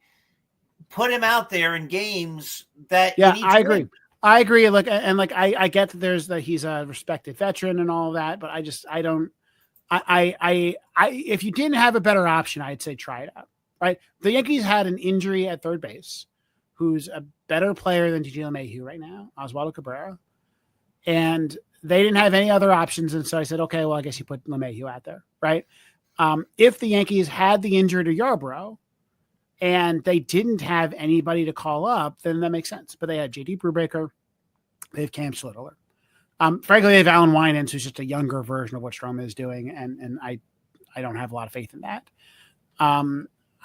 B: put him out there in games that you need to win?
C: I agree. Like, and like, I get that he's a respected veteran and all of that, but if you didn't have a better option, I'd say try it out. Right. The Yankees had an injury at third base, who's a better player than DJ LeMahieu right now, Oswaldo Cabrera. And they didn't have any other options. And so I said, okay, well, I guess you put LeMahieu out there. Right. If the Yankees had the injury to Yarbrough and they didn't have anybody to call up, then that makes sense. But they had JT Brubaker. They have Cam Schlitterler. Frankly, they have Alan Winans, who's just a younger version of what Stroman is doing. And I don't have a lot of faith in that.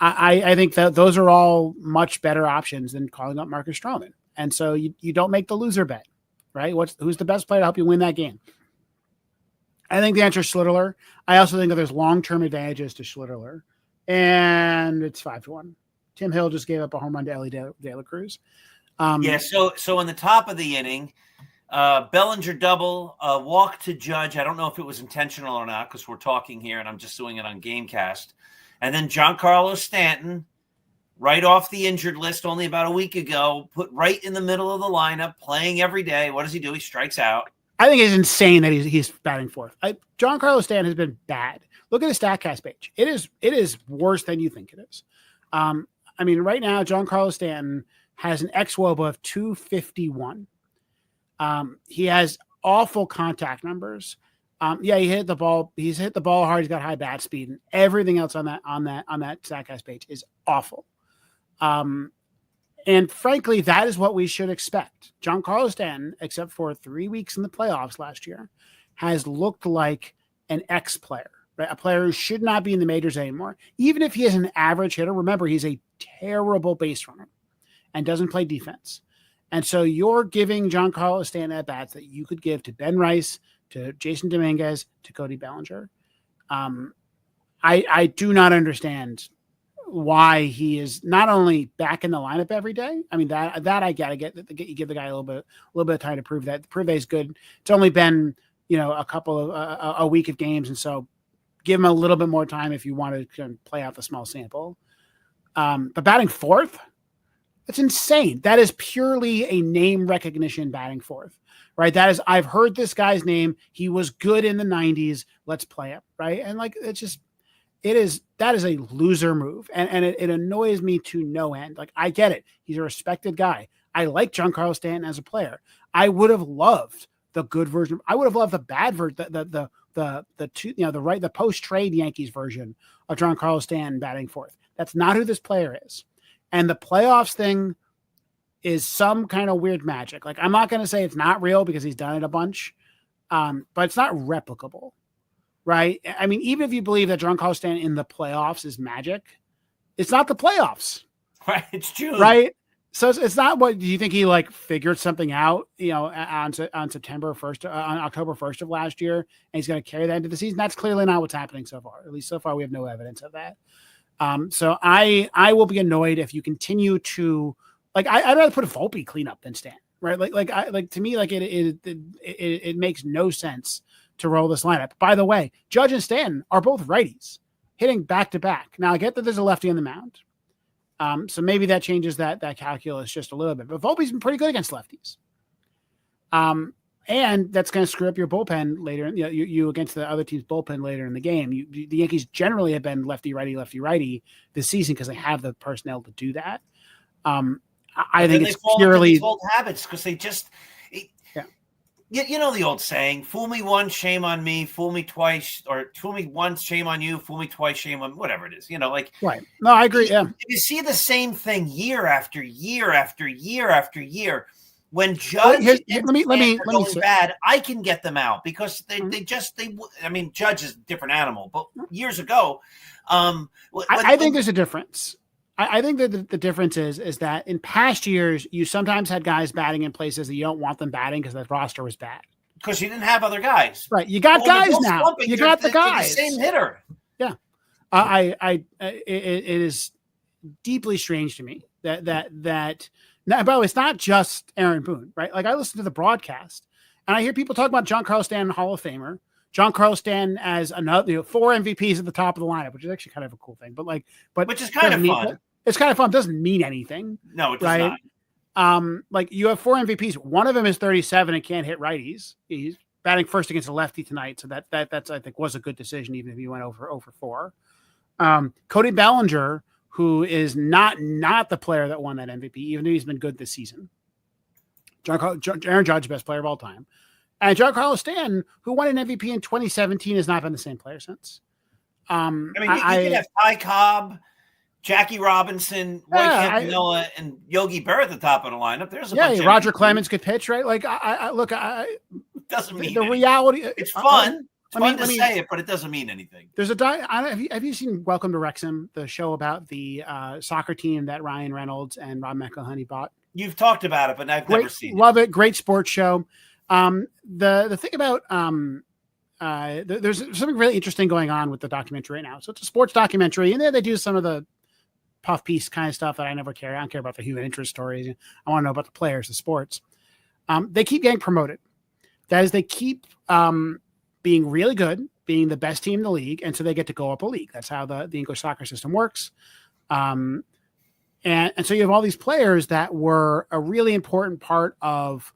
C: I think that those are all much better options than calling up Marcus Stroman. And so you don't make the loser bet, right? Who's the best player to help you win that game? I think the answer is Schlitterler. I also think that there's long-term advantages to Schlitterler. And it's 5-1. Tim Hill just gave up a home run to Ellie De La Cruz.
B: So in the top of the inning, Bellinger double, walk to Judge. I don't know if it was intentional or not because we're talking here and I'm just doing it on Gamecast. And then Giancarlo Stanton, right off the injured list only about a week ago, put right in the middle of the lineup, playing every day. What does he do? He strikes out.
C: I think it's insane that he's batting fourth. Giancarlo Stanton has been bad. Look at the StatCast page. It is worse than you think it is. I mean, right now, Giancarlo Stanton has an xWOBA of 251. He has awful contact numbers. He hit the ball. He's hit the ball hard. He's got high bat speed, and everything else on that StatCast page is awful. And frankly, that is what we should expect. Giancarlo Stanton, except for 3 weeks in the playoffs last year, has looked like an X player, right? A player who should not be in the majors anymore. Even if he is an average hitter, remember he's a terrible base runner and doesn't play defense. And so you're giving Giancarlo Stanton at bats that you could give to Ben Rice, to Jason Dominguez, to Cody Bellinger. I do not understand why he is not only back in the lineup every day. I mean, that I get you give the guy a little bit of time to prove that he's good. It's only been, a week of games. And so give him a little bit more time if you want to play out the small sample. But batting fourth, That's insane. That is purely a name recognition batting fourth, right? That is, I've heard this guy's name. He was good in the 90s. Let's play him, right? And like, that is a loser move. And it annoys me to no end. Like, I get it. He's a respected guy. I like Giancarlo Stanton as a player. I would have loved the good version. I would have loved the bad version, the post-trade Yankees version of Giancarlo Stanton batting fourth. That's not who this player is. And the playoffs thing is some kind of weird magic. Like, I'm not going to say it's not real because he's done it a bunch, but it's not replicable, right? I mean, even if you believe that Giancarlo Stanton in the playoffs is magic, it's not the playoffs.
B: Right, it's June.
C: Right? So it's not what, do you think he like figured something out, on September 1st, on October 1st of last year, and he's going to carry that into the season? That's clearly not what's happening so far. At least so far, we have no evidence of that. So I will be annoyed if you continue to, like, I'd rather put a Volpe cleanup than Stan, right? Like to me, like it makes no sense to roll this lineup. By the way, Judge and Stanton are both righties hitting back to back. Now I get that there's a lefty on the mound. So maybe that changes that calculus just a little bit, but Volpe's been pretty good against lefties. And that's going to screw up your bullpen later. You against the other team's bullpen later in the game. The Yankees generally have been lefty righty this season because they have the personnel to do that. I think it's purely
B: old habits because they just. You know the old saying, fool me once, shame on me, fool me twice, or fool me once, shame on you, fool me twice, shame on whatever it is.
C: Right. No, I agree. Yeah.
B: You see the same thing year after year after year after year. When Judge
C: let me
B: bad, I can get them out because they Judge is a different animal, but years ago,
C: I think there's a difference. I think that the difference is that in past years, you sometimes had guys batting in places that you don't want them batting because the roster was bad.
B: Because you didn't have other guys.
C: Right. You got guys now. You got the guys.
B: The same hitter.
C: Yeah. It is deeply strange to me that now, by the way, it's not just Aaron Boone, right? Like, I listen to the broadcast and I hear people talk about Giancarlo Stanton, Hall of Famer, Giancarlo Stanton as another 4 MVPs at the top of the lineup, which is actually kind of a cool thing. But which is kind of fun. It's kind of fun. It doesn't mean anything.
B: No, it does
C: not. Like, you have 4 MVPs. One of them is 37 and can't hit righties. He's batting first against a lefty tonight, so that's I think was a good decision, even if he went over 4. Cody Bellinger, who is not the player that won that MVP, even though he's been good this season. Aaron Judge, best player of all time. And Giancarlo Stanton, who won an MVP in 2017, has not been the same player since.
B: You could have Ty Cobb, Jackie Robinson, Roy Campanella, and Yogi Berra at the top of the lineup. There's a bunch
C: Roger Clemens could pitch, right? Like,
B: doesn't mean
C: the reality.
B: It's fun. It's fun to say it, but it doesn't mean anything.
C: There's have you seen Welcome to Wrexham, the show about the soccer team that Ryan Reynolds and Rob McElhenney bought?
B: You've talked about it, but I've never seen it.
C: Love it. Great sports show. The thing about there's something really interesting going on with the documentary right now. So it's a sports documentary, and there they do some of the puff piece kind of stuff that I never care. I don't care about the human interest stories. I want to know about the players, the sports. They keep getting promoted. That is, they keep being really good, being the best team in the league, and so they get to go up a league. That's how the English soccer system works. And so you have all these players that were a really important part of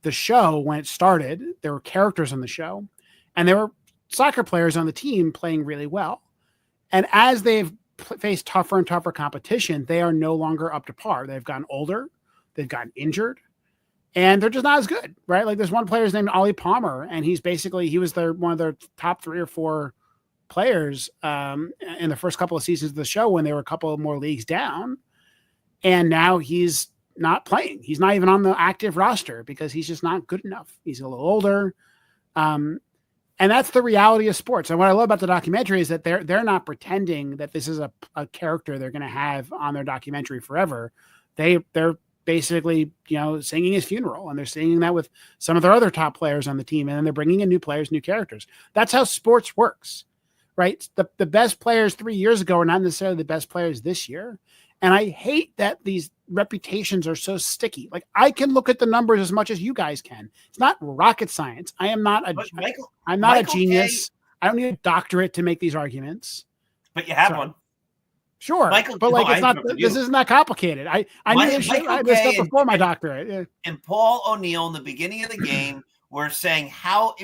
C: the show when it started. There were characters on the show, and there were soccer players on the team playing really well. And as they've faced tougher and tougher competition, they are no longer up to par. They've gotten older, they've gotten injured, and they're just not as good, right? Like, there's one player named Ollie Palmer, and he was one of their top 3 or 4 players in the first couple of seasons of the show when they were a couple of more leagues down. And now he's not playing. He's not even on the active roster because he's just not good enough. He's a little older. And that's the reality of sports. And what I love about the documentary is that they're not pretending that this is a character they're going to have on their documentary forever. They're basically, singing his funeral, and they're singing that with some of their other top players on the team. And then they're bringing in new players, new characters. That's how sports works, right? The best players 3 years ago are not necessarily the best players this year. And I hate that these reputations are so sticky. Like, I can look at the numbers as much as you guys can. It's not rocket science. I'm not a genius. I don't need a doctorate to make these arguments.
B: But you have one.
C: Sure,
B: Michael,
C: but like
B: I
C: it's not.
B: interrupted
C: This
B: you.
C: isn't that complicated. I knew this shit.
B: Michael
C: I this stuff
B: Kay
C: before my doctorate. Yeah.
B: and Paul O'Neill in the beginning of the game were saying how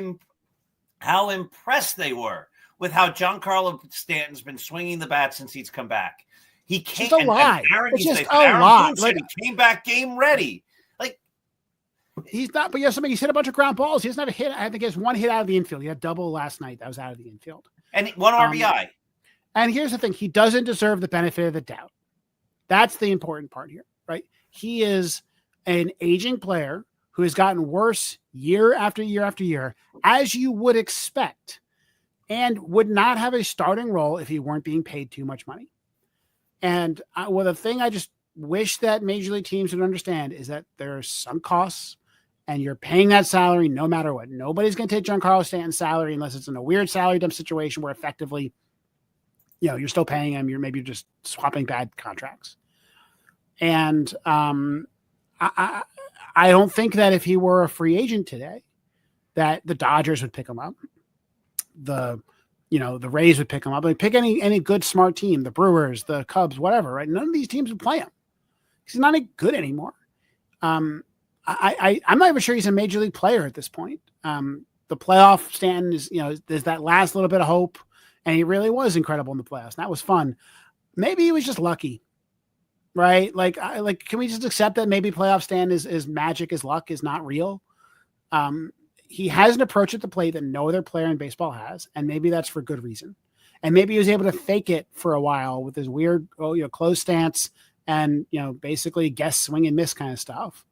B: impressed they were with how Giancarlo Stanton's been swinging the bat since he's come back. He
C: It's
B: came
C: just a lie. It's just a lie.
B: Like, he came back game ready. Like
C: he's not. But yes, I mean, he's hit a bunch of ground balls. He doesn't have a hit. I think he has one hit out of the infield. He had double last night. That was out of the infield.
B: And one RBI.
C: And here's the thing: he doesn't deserve the benefit of the doubt. That's the important part here, right? He is an aging player who has gotten worse year after year after year, as you would expect, and would not have a starting role if he weren't being paid too much money. And the thing I just wish that major league teams would understand is that there are some costs, and you're paying that salary no matter what. Nobody's going to take Giancarlo Stanton's salary unless it's in a weird salary dump situation where effectively, you're still paying him. You're just swapping bad contracts. And I don't think that if he were a free agent today, that the Dodgers would pick him up. The Rays would pick him up. Like, pick any good, smart team, the Brewers, the Cubs, whatever, right? None of these teams would play him. He's not any good anymore. I'm not even sure he's a major league player at this point. The playoff Stanton is, there's that last little bit of hope. And he really was incredible in the playoffs. That was fun. Maybe he was just lucky, right? Like, can we just accept that maybe playoff Stanton is magic, is luck, is not real? He has an approach at the plate that no other player in baseball has, and maybe that's for good reason. And maybe he was able to fake it for a while with his weird, closed stance and, basically guess swing and miss kind of stuff.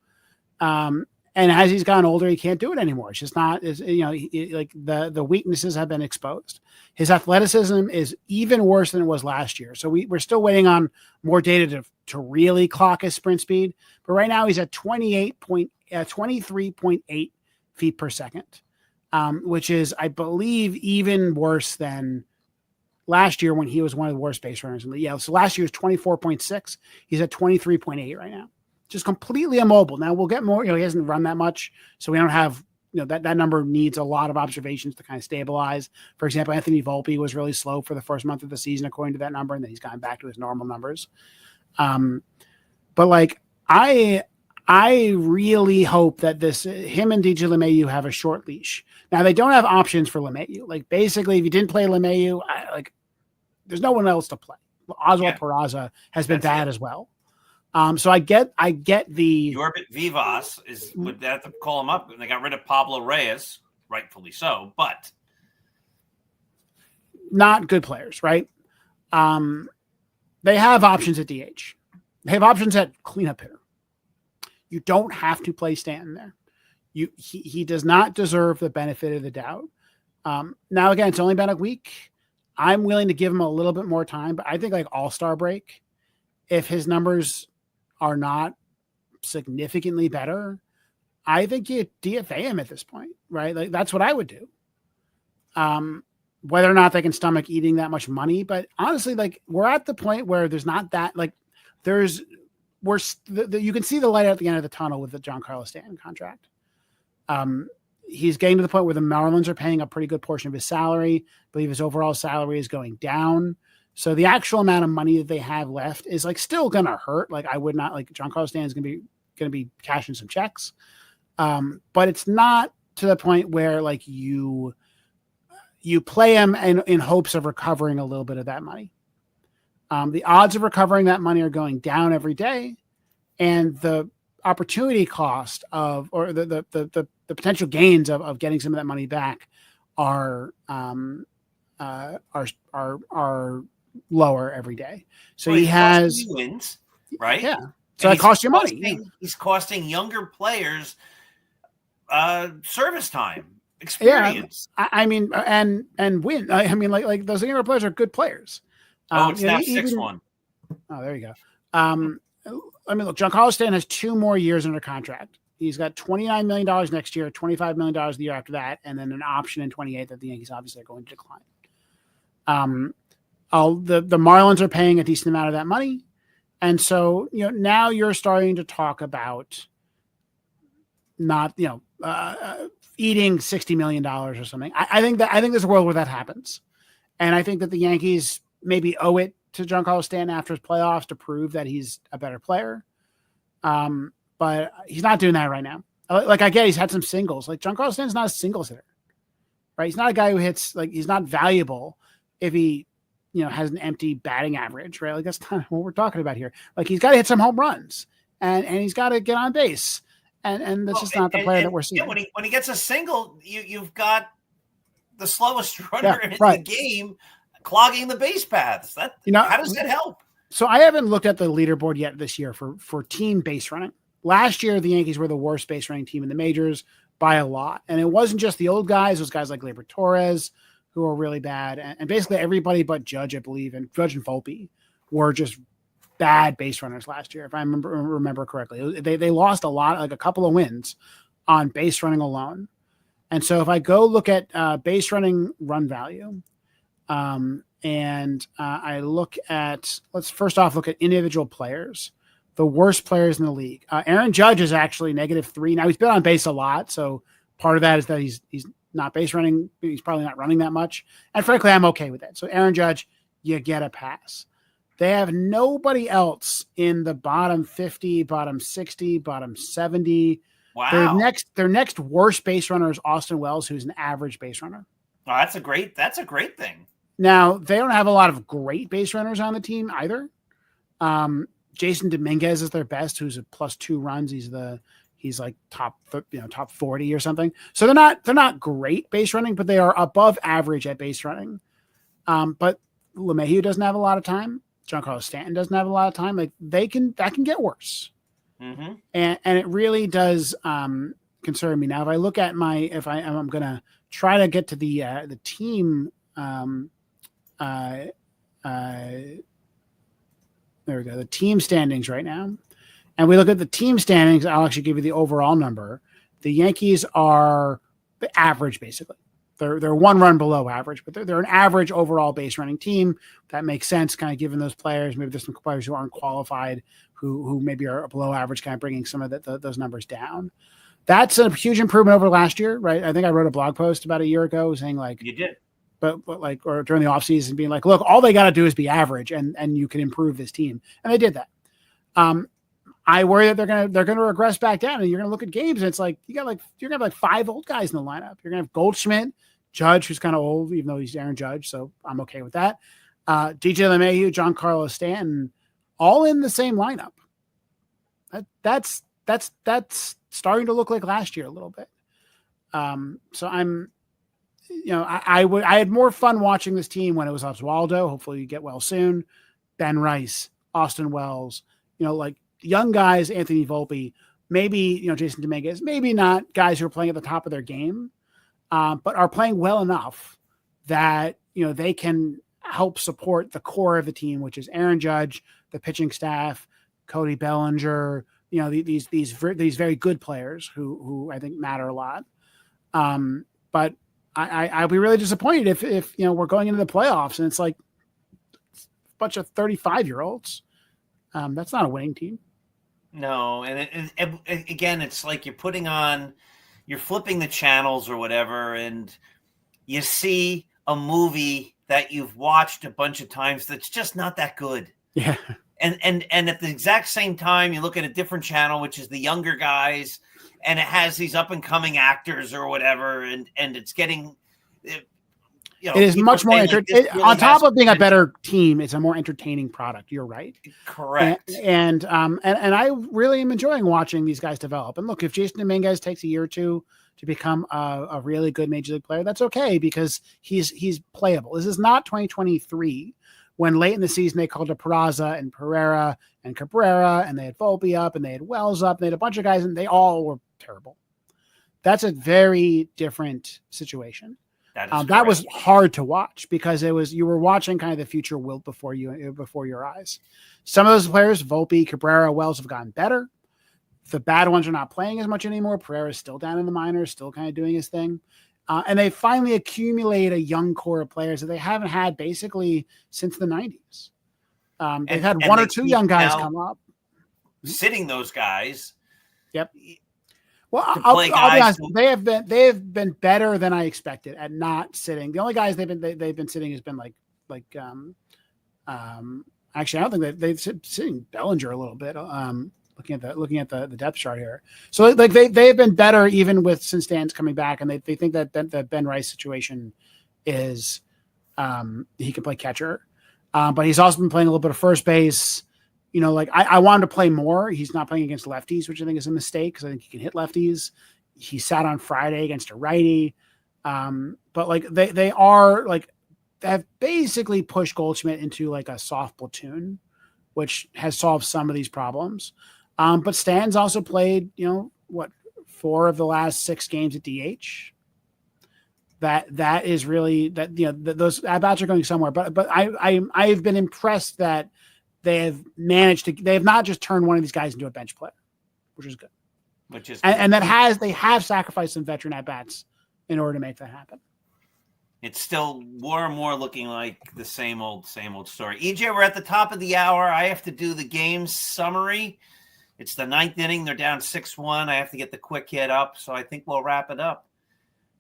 C: And as he's gotten older, he can't do it anymore. It's just not, the weaknesses have been exposed. His athleticism is even worse than it was last year. So we're still waiting on more data to really clock his sprint speed. But right now he's at 23.8 feet per second, which is, I believe, even worse than last year when he was one of the worst base runners in the league. Yeah, so last year was 24.6. He's at 23.8 right now. Just completely immobile. Now we'll get more, he hasn't run that much. So we don't have, that number needs a lot of observations to kind of stabilize. For example, Anthony Volpe was really slow for the first month of the season, according to that number. And then he's gotten back to his normal numbers. But like, I really hope that him and DJ LeMahieu have a short leash. Now they don't have options for LeMahieu. Like, basically, if you didn't play LeMahieu, there's no one else to play. Oswald Peraza has been bad as well. So I get the
B: Yorbit Vivas would have to call him up, and they got rid of Pablo Reyes, rightfully so, but
C: not good players, right? They have options at DH. They have options at cleanup hitter. You don't have to play Stanton there. He does not deserve the benefit of the doubt. Now again, it's only been a week. I'm willing to give him a little bit more time, but I think like All-Star break, if his numbers are not significantly better, I think you DFA him at this point, right? Like, that's what I would do. Whether or not they can stomach eating that much money, but honestly, like, we're at the point where there's not that, like, you can see the light at the end of the tunnel with the Giancarlo Stanton contract. He's getting to the point where the Marlins are paying a pretty good portion of his salary. I believe his overall salary is going down. So the actual amount of money that they have left is like still going to hurt. Like, I would not, like, Giancarlo Stanton is going to be cashing some checks. But it's not to the point where like you play him in hopes of recovering a little bit of that money. The odds of recovering that money are going down every day, and the opportunity cost or the potential gains of getting some of that money back are lower every day. So he has
B: wins, right?
C: Yeah. So that costs you money.
B: He's costing younger players service time, experience.
C: Yeah, I mean, and win. I mean, like those younger players are good players.
B: It's now 6-1.
C: Oh, there you go. I mean, look, Giancarlo Stanton has 2 more years under contract. He's got $29 million next year, $25 million the year after that, and then an option in 28 that the Yankees obviously are going to decline. The Marlins are paying a decent amount of that money. And so, now you're starting to talk about not, eating $60 million or something. I think there's a world where that happens. And I think that the Yankees maybe owe it to Giancarlo Stanton after his playoffs to prove that he's a better player. But he's not doing that right now. Like, I get he's had some singles. Like, Giancarlo Stanton's not a singles hitter, right? He's not a guy who hits, like, he's not valuable if he, has an empty batting average, right? Like, that's not what we're talking about here. Like, he's got to hit some home runs and he's got to get on base. And that's just not the player that we're seeing.
B: Yeah, when he gets a single, you've got the slowest runner in the game clogging the base paths. How does that help?
C: So I haven't looked at the leaderboard yet this year for team base running. Last year, the Yankees were the worst base running team in the majors by a lot. And it wasn't just the old guys. It was guys like Gleyber Torres, who were really bad. And basically everybody but Judge, I believe, and Judge and Volpe were just bad base runners last year, if I remember correctly. They lost a lot, like a couple of wins on base running alone. And so if I go look at base running run value, and I look at, let's first off look at individual players, the worst players in the league. Aaron Judge is actually -3. Now, he's been on base a lot, so part of that is that he's not base running. He's probably not running that much. And frankly, I'm okay with that. So Aaron Judge, you get a pass. They have nobody else in the bottom 50, bottom 60, bottom 70.
B: Wow.
C: Their next worst base runner is Austin Wells, who's an average base runner.
B: Oh, that's a great thing.
C: Now, they don't have a lot of great base runners on the team either. Jason Dominguez is their best, who's a +2 runs. He's like top 40 or something. So they're not great base running, but they are above average at base running. But LeMahieu doesn't have a lot of time. Giancarlo Stanton doesn't have a lot of time. Like, that can get worse.
B: Mm-hmm.
C: And it really does concern me. Now, if I look at I'm going to try to get to the team. There we go. The team standings right now. And we look at the team standings. I'll actually give you the overall number. The Yankees are the average, basically. They're 1 run below average, but they're an average overall base running team. That makes sense, kind of given those players. Maybe there's some players who aren't qualified, who maybe are below average, kind of bringing some of those numbers down. That's a huge improvement over last year, right? I think I wrote a blog post about a year ago saying, like,
B: you did.
C: But or during the offseason being like, look, all they got to do is be average and you can improve this team. And they did that. I worry that they're gonna regress back down, and you're gonna look at games and it's like you're gonna have like 5 old guys in the lineup. You're gonna have Goldschmidt, Judge, who's kind of old, even though he's Aaron Judge, so I'm okay with that. DJ LeMahieu, Giancarlo Stanton, all in the same lineup. That's starting to look like last year a little bit. So I'm, I had more fun watching this team when it was Oswaldo. Hopefully you get well soon. Ben Rice, Austin Wells, like young guys, Anthony Volpe, maybe, Jason Dominguez, maybe not guys who are playing at the top of their game, but are playing well enough that, they can help support the core of the team, which is Aaron Judge, the pitching staff, Cody Bellinger, these very good players who I think matter a lot. But I'll be really disappointed if we're going into the playoffs and it's like a bunch of 35-year-olds. That's not a winning team.
B: No, and again, it's like you're flipping the channels or whatever, and you see a movie that you've watched a bunch of times that's just not that good.
C: Yeah.
B: And at the exact same time, you look at a different channel, which is the younger guys, and it has these up and coming actors or whatever, and it's getting, it
C: is much more really on top of being a better team. It's a more entertaining product. You're right.
B: Correct.
C: And I really am enjoying watching these guys develop. And look, if Jason Dominguez takes a year or two to become a really good major league player, that's okay because he's playable. This is not 2023 when late in the season they called up Peraza and Pereira and Cabrera, and they had Volpe up and they had Wells up, and they had a bunch of guys, and they all were terrible. That's a very different situation. That was hard to watch because you were watching kind of the future wilt before your eyes. Some of those players, Volpe, Cabrera, Wells, have gotten better. The bad ones are not playing as much anymore. Pereira's still down in the minors, still kind of doing his thing. And they finally accumulate a young core of players that they haven't had basically since the 90s. They've had one or two young guys come up.
B: Sitting those guys.
C: Yep. Well, I'll be honest. They have been better than I expected at not sitting. The only guys they've been sitting has been like Actually, I don't think they've seen Bellinger a little bit. Looking at the depth chart here, so like they've been better even with since Stan's coming back, and they think that Ben Rice situation is he can play catcher, but he's also been playing a little bit of first base. Like I want him to play more. He's not playing against lefties, which I think is a mistake because I think he can hit lefties. He sat on Friday against a righty, but like they are like they have basically pushed Goldschmidt into like a soft platoon, which has solved some of these problems. But Stan's also played, 4 of the last 6 games at DH. That is really that those at bats are going somewhere. But I've been impressed that they have managed to. They have not just turned one of these guys into a bench player, which is good. And they have sacrificed some veteran at bats in order to make that happen.
B: It's still more and more looking like the same old story. EJ, we're at the top of the hour. I have to do the game summary. It's the 9th inning. They're down 6-1. I have to get the quick hit up, so I think we'll wrap it up.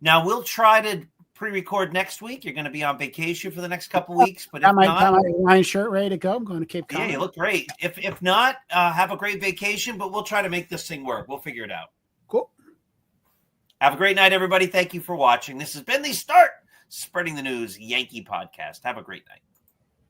B: Now, we'll try to pre-record next week. You're going to be on vacation for the next couple weeks, but if not,
C: my line shirt ready to go. I'm going to Cape Cod.
B: Yeah, you look great. If not, have a great vacation, but we'll try to make this thing work. We'll figure it out.
C: Cool.
B: Have a great night, everybody. Thank you for watching. This has been the Start Spreading the News Yankee podcast. Have a great night.